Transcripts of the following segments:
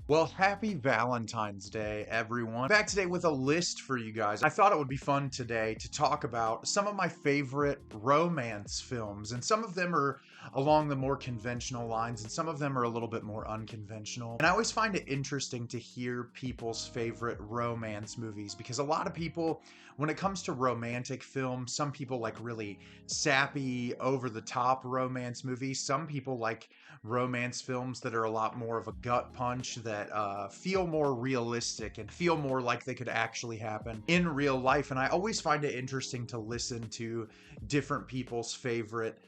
Well, happy Valentine's Day, everyone. Back today with a list for you guys. I thought it would be fun today to talk about some of my favorite romance films, and some of them are along the more conventional lines, and some of them are a little bit more unconventional. And I always find it interesting to hear people's favorite romance movies because a lot of people, when it comes to romantic films, some people like really sappy, over the top romance movies. Some people like romance films that are a lot more of a gut punch that feel more realistic and feel more like they could actually happen in real life. And I always find it interesting to listen to different people's favorite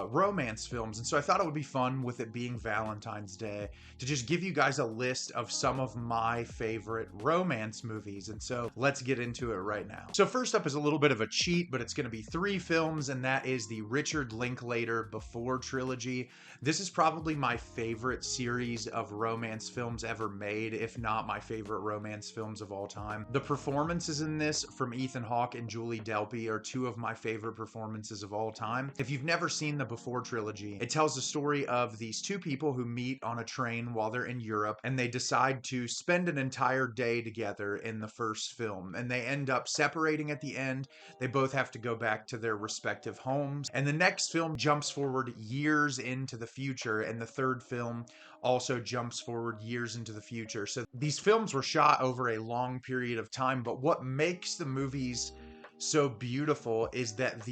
romance films. And so I thought it would be fun, with it being Valentine's Day, to just give you guys a list of some of my favorite romance movies. And so let's get into it right now. So first up is a little bit of a cheat, but it's going to be 3 films, and that is the Richard Linklater Before trilogy. This is probably my favorite series of romance films ever made, if not my favorite romance films of all time. The performances in this from Ethan Hawke and Julie Delpy are 2 of my favorite performances of all time. If you've never seen the Before trilogy, it tells the story of these 2 people who meet on a train while they're in Europe, and they decide to spend an entire day together in the first film, and they end up separating at the end. They both have to go back to their respective homes, and the next film jumps forward years into the future, and the third film also jumps forward years into the future. So these films were shot over a long period of time, but what makes the movies so beautiful is that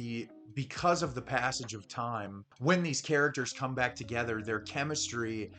because of the passage of time, when these characters come back together, their chemistry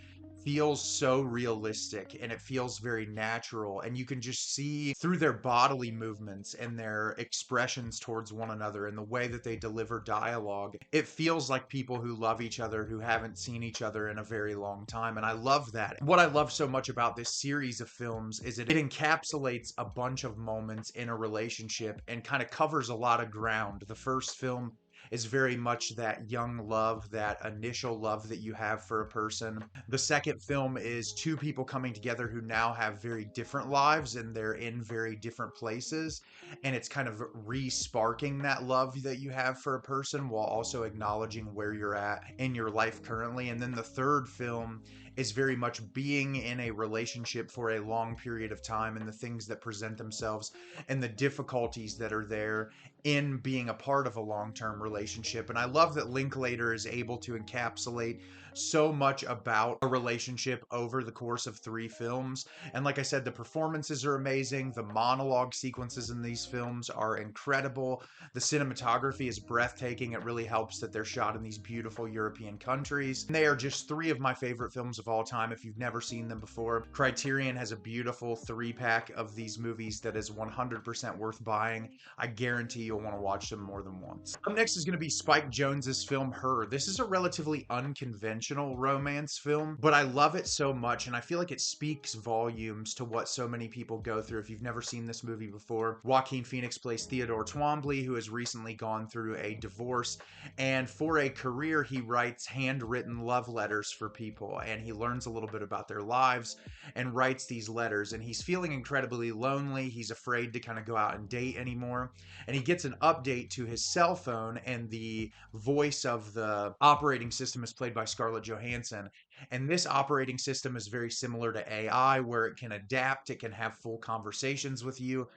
feels so realistic and it feels very natural, and you can just see through their bodily movements and their expressions towards one another and the way that they deliver dialogue. It feels like people who love each other who haven't seen each other in a very long time, and I love that. What I love so much about this series of films is it encapsulates a bunch of moments in a relationship and kind of covers a lot of ground. The first film is very much that young love, that initial love that you have for a person. The second film is 2 people coming together who now have very different lives and they're in very different places. And it's kind of re-sparking that love that you have for a person while also acknowledging where you're at in your life currently. And then the third film is very much being in a relationship for a long period of time and the things that present themselves and the difficulties that are there in being a part of a long-term relationship. And I love that Linklater is able to encapsulate so much about a relationship over the course of 3 films. And like I said, the performances are amazing. The monologue sequences in these films are incredible. The cinematography is breathtaking. It really helps that they're shot in these beautiful European countries. And they are just 3 of my favorite films of all time. If you've never seen them before, Criterion has a beautiful 3-pack of these movies that is 100% worth buying. I guarantee you'll want to watch them more than once. Up next is going to be Spike Jonze's film Her. This is a relatively unconventional romance film, but I love it so much, and I feel like it speaks volumes to what so many people go through. If you've never seen this movie before, Joaquin Phoenix plays Theodore Twombly, who has recently gone through a divorce, and for a career, he writes handwritten love letters for people, and he learns a little bit about their lives and writes these letters, and he's feeling incredibly lonely. He's afraid to kind of go out and date anymore, and he gets an update to his cell phone, and the voice of the operating system is played by Scarlett Johansson. And this operating system is very similar to AI, where it can adapt, it can have full conversations with you,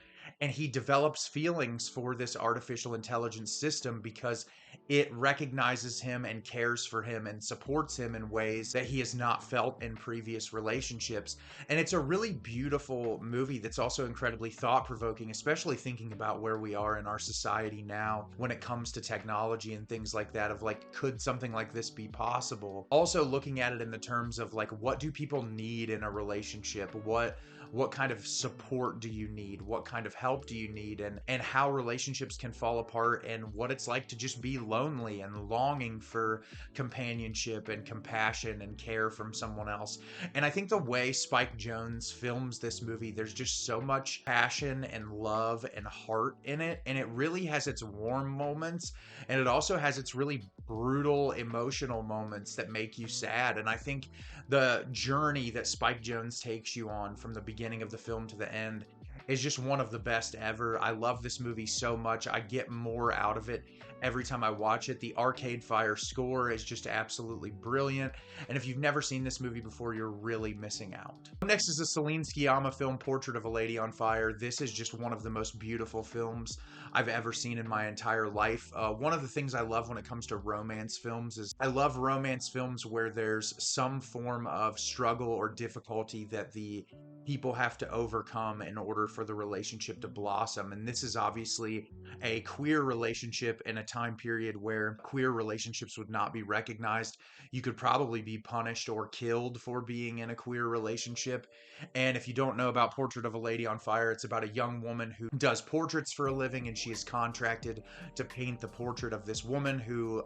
and he develops feelings for this artificial intelligence system because it recognizes him and cares for him and supports him in ways that he has not felt in previous relationships. And it's a really beautiful movie that's also incredibly thought-provoking, especially thinking about where we are in our society now when it comes to technology and things like that, of like, could something like this be possible? Also looking at it in the terms of like, what do people need in a relationship? What kind of support do you need? What kind of help do you need? And how relationships can fall apart, and what it's like to just be lonely and longing for companionship and compassion and care from someone else. And I think the way Spike Jonze films this movie, there's just so much passion and love and heart in it, and it really has its warm moments, and it also has its really brutal emotional moments that make you sad. And I think the journey that Spike Jonze takes you on from the beginning of the film to the end is just one of the best ever. I love this movie so much. I get more out of it every time I watch it. The Arcade Fire score is just absolutely brilliant. And if you've never seen this movie before, you're really missing out. Next is the Celine Sciamma film Portrait of a Lady on Fire. This is just one of the most beautiful films I've ever seen in my entire life. One of the things I love when it comes to romance films is I love romance films where there's some form of struggle or difficulty that the people have to overcome in order for the relationship to blossom. And this is obviously a queer relationship in a time period where queer relationships would not be recognized. You could probably be punished or killed for being in a queer relationship. And if you don't know about Portrait of a Lady on Fire, it's about a young woman who does portraits for a living, and she is contracted to paint the portrait of this woman who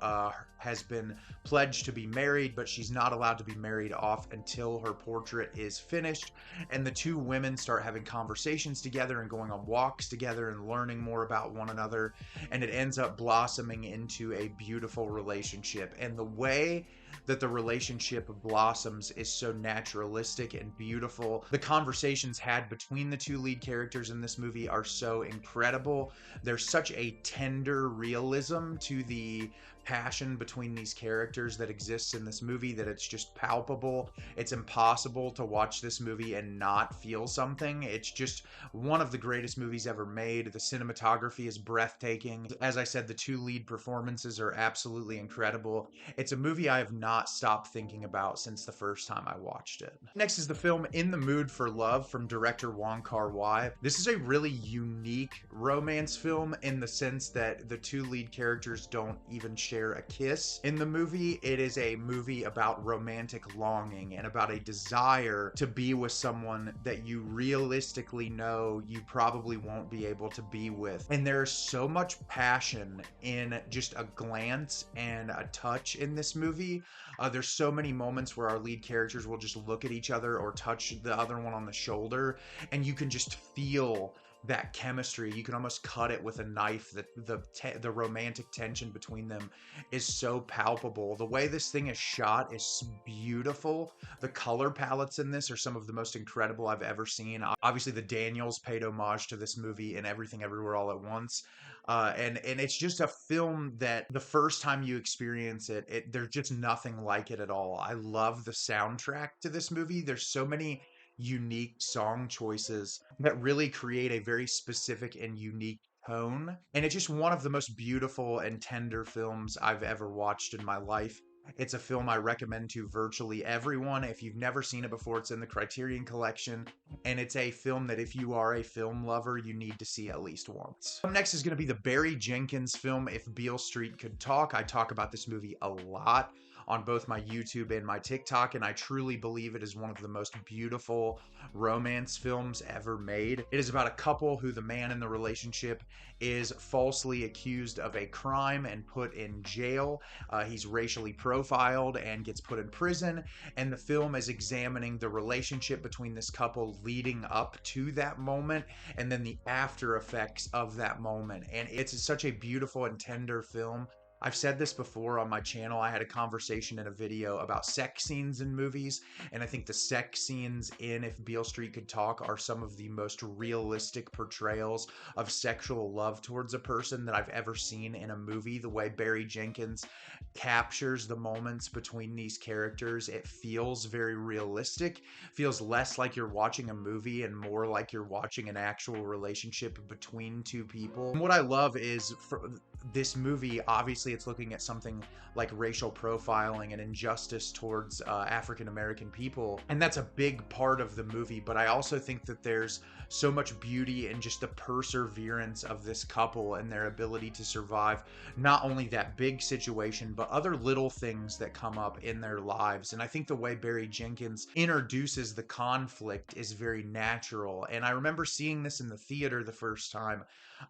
has been pledged to be married, but she's not allowed to be married off until her portrait is finished. And the two women start having conversations together and going on walks together and learning more about one another. And it ends up blossoming into a beautiful relationship. And the way that the relationship blossoms is so naturalistic and beautiful. The conversations had between the two lead characters in this movie are so incredible. There's such a tender realism to the passion between these characters that exists in this movie that it's just palpable. It's impossible to watch this movie and not feel something. It's just one of the greatest movies ever made. The cinematography is breathtaking. As I said, the two lead performances are absolutely incredible. It's a movie I have not stopped thinking about since the first time I watched it. Next is the film In the Mood for Love from director Wong Kar-wai. This is a really unique romance film in the sense that the two lead characters don't even share a kiss in the movie. It is a movie about romantic longing and about a desire to be with someone that you realistically know you probably won't be able to be with. And there's so much passion in just a glance and a touch in this movie. There's so many moments where our lead characters will just look at each other or touch the other one on the shoulder, and you can just feel that chemistry. You can almost cut it with a knife. That the romantic tension between them is so palpable. The way this thing is shot is beautiful. The color palettes in this are some of the most incredible I've ever seen. Obviously, the Daniels paid homage to this movie in Everything Everywhere All at Once. And it's just a film that the first time you experience it, there's just nothing like it at all. I love the soundtrack to this movie. There's so many unique song choices that really create a very specific and unique tone. And it's just one of the most beautiful and tender films I've ever watched in my life. It's a film I recommend to virtually everyone. If you've never seen it before, it's in the Criterion Collection, and it's a film that if you are a film lover, you need to see at least once. Up next is going to be the Barry Jenkins film, If Beale Street Could Talk. I talk about this movie a lot on both my YouTube and my TikTok, and I truly believe it is one of the most beautiful romance films ever made. It is about a couple who the man in the relationship is falsely accused of a crime and put in jail. He's racially profiled and gets put in prison, and the film is examining the relationship between this couple leading up to that moment and then the after effects of that moment. And it's such a beautiful and tender film. I've said this before on my channel. I had a conversation in a video about sex scenes in movies, and I think the sex scenes in If Beale Street Could Talk are some of the most realistic portrayals of sexual love towards a person that I've ever seen in a movie. The way Barry Jenkins captures the moments between these characters, it feels very realistic, feels less like you're watching a movie and more like you're watching an actual relationship between two people. And what I love is for this movie, obviously it's looking at something like racial profiling and injustice towards African American people, and that's a big part of the movie. But I also think that there's so much beauty in just the perseverance of this couple and their ability to survive not only that big situation, but other little things that come up in their lives. And I think the way Barry Jenkins introduces the conflict is very natural. And I remember seeing this in the theater the first time,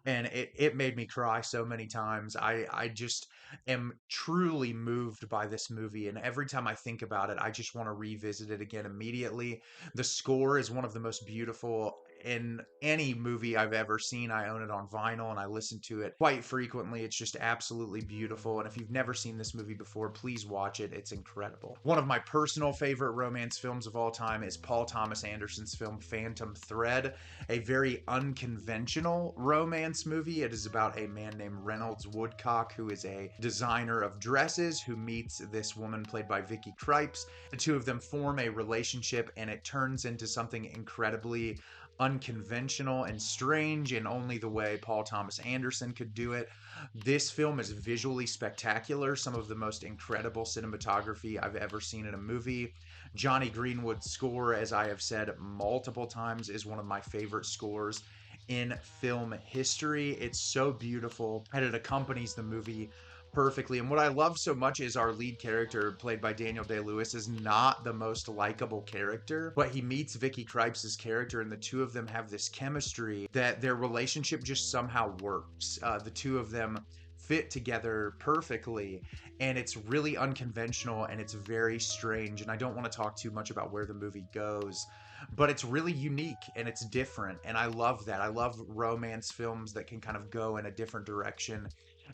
and it made me cry so many times. I just am truly moved by this movie, and every time I think about it, I just want to revisit it again immediately. The score is one of the most beautiful in any movie I've ever seen. I own it on vinyl and I listen to it quite frequently. It's just absolutely beautiful. And if you've never seen this movie before, please watch it. It's incredible. One of my personal favorite romance films of all time is Paul Thomas Anderson's film Phantom Thread, a very unconventional romance movie. It is about a man named Reynolds Woodcock, who is a designer of dresses, who meets this woman played by Vicky Krieps. The two of them form a relationship, and it turns into something incredibly unconventional and strange in only the way Paul Thomas Anderson could do it. This film is visually spectacular, some of the most incredible cinematography I've ever seen in a movie. Johnny Greenwood's score, as I have said multiple times, is one of my favorite scores in film history. It's so beautiful, and it accompanies the movie perfectly. And what I love so much is our lead character, played by Daniel Day-Lewis, is not the most likable character, but he meets Vicky Krieps' character, and the two of them have this chemistry that their relationship just somehow works. The two of them fit together perfectly, and it's really unconventional and it's very strange. And I don't want to talk too much about where the movie goes, but it's really unique and it's different, and I love that. I love romance films that can kind of go in a different direction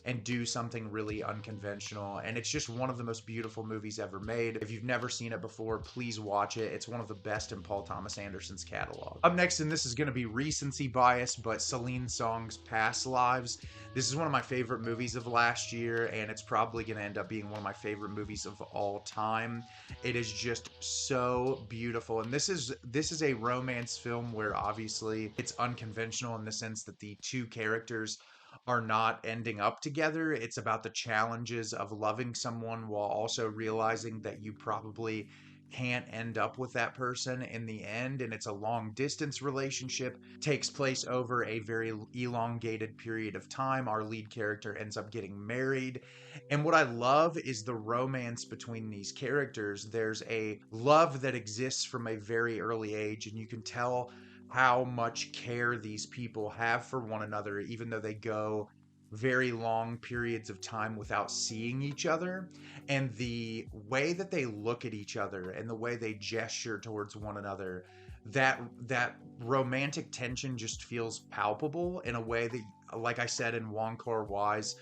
and do something really unconventional, and it's just one of the most beautiful movies ever made. If you've never seen it before, please watch it. It's one of the best in Paul Thomas Anderson's catalog. Up next, and this is going to be recency bias, but Celine Song's Past Lives. This is one of my favorite movies of last year, and it's probably going to end up being one of my favorite movies of all time. It is just so beautiful, and this is a romance film where obviously it's unconventional in the sense that the two characters are not ending up together. It's about the challenges of loving someone while also realizing that you probably can't end up with that person in the end, and it's a long distance relationship. Takes place over a very elongated period of time. Our lead character ends up getting married, and what I love is the romance between these characters. There's a love that exists from a very early age, and you can tell how much care these people have for one another, even though they go very long periods of time without seeing each other. And the way that they look at each other and the way they gesture towards one another, that romantic tension just feels palpable in a way that, like I said in Wong Kar-wai's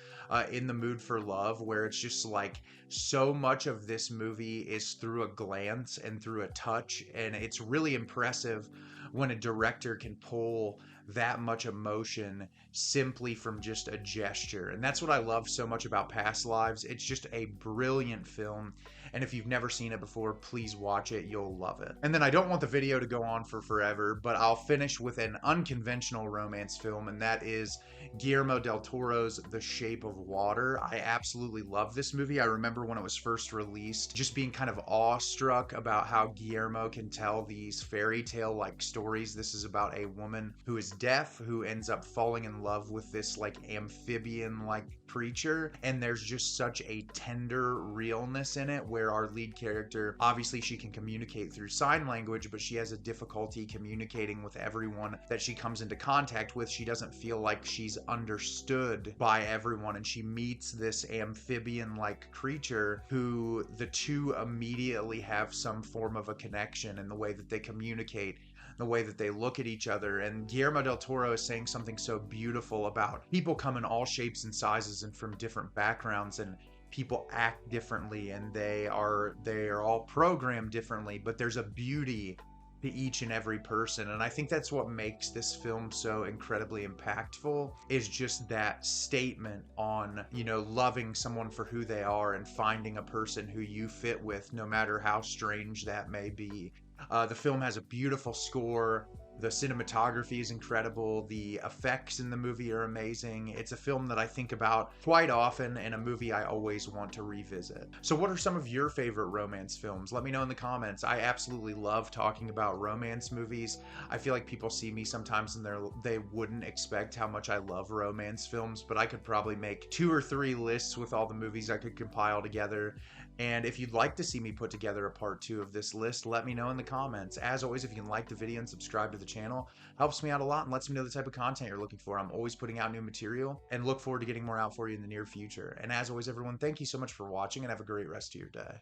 In the Mood for Love, where it's just like so much of this movie is through a glance and through a touch, and it's really impressive when a director can pull that much emotion simply from just a gesture. And that's what I love so much about Past Lives. It's just a brilliant film, and if you've never seen it before, please watch it. You'll love it. And then I don't want the video to go on for forever, but I'll finish with an unconventional romance film, and that is Guillermo del Toro's The Shape of Water. I absolutely love this movie. I remember when it was first released, just being kind of awestruck about how Guillermo can tell these fairy tale-like stories. This is about a woman who is deaf, who ends up falling in love with this like amphibian-like creature, and there's just such a tender realness in it, where our lead character, obviously she can communicate through sign language, but she has a difficulty communicating with everyone that she comes into contact with. She doesn't feel like she's understood by everyone, and she meets this amphibian-like creature who the two immediately have some form of a connection in the way that they communicate, the way that they look at each other. And Guillermo del Toro is saying something so beautiful about people come in all shapes and sizes and from different backgrounds, and people act differently, and they are all programmed differently, but there's a beauty to each and every person. And I think that's what makes this film so incredibly impactful, is just that statement on, you know, loving someone for who they are and finding a person who you fit with, no matter how strange that may be. The film has a beautiful score. The cinematography is incredible. The effects in the movie are amazing. It's a film that I think about quite often, and a movie I always want to revisit. So what are some of your favorite romance films? Let me know in the comments. I absolutely love talking about romance movies. I feel like people see me sometimes and they wouldn't expect how much I love romance films, but I could probably make 2 or 3 lists with all the movies I could compile together. And if you'd like to see me put together a part 2 of this list, let me know in the comments. As always, if you can like the video and subscribe to the channel, helps me out a lot and lets me know the type of content you're looking for. I'm always putting out new material and look forward to getting more out for you in the near future. And as always, everyone, thank you so much for watching, and have a great rest of your day.